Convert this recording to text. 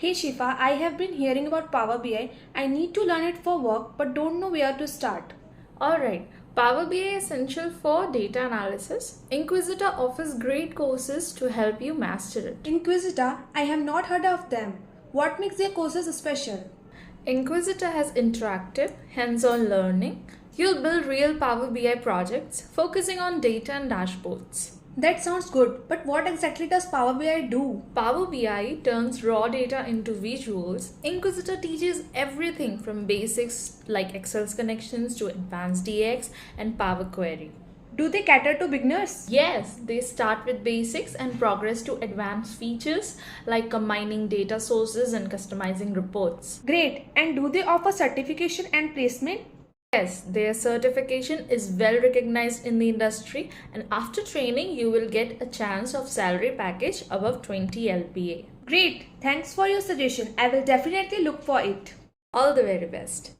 Hey Shifa, I have been hearing about Power BI. I need to learn it for work but don't know where to start. Alright, Power BI is essential for data analysis. Inquisita offers great courses to help you master it. Inquisita, I have not heard of them. What makes their courses special? Inquisita has interactive, hands-on learning. You'll build real Power BI projects focusing on data and dashboards. That sounds good, but what exactly does Power BI do? Power BI turns raw data into visuals. Inquisitor teaches everything from basics like Excel's connections to advanced DX and Power Query. Do they cater to beginners? Yes, they start with basics and progress to advanced features like combining data sources and customizing reports. Great, and do they offer certification and placement? Yes, their certification is well recognized in the industry, and after training you will get a chance of salary package above 20 LPA. Great, thanks for your suggestion. I will definitely look for it. All the very best.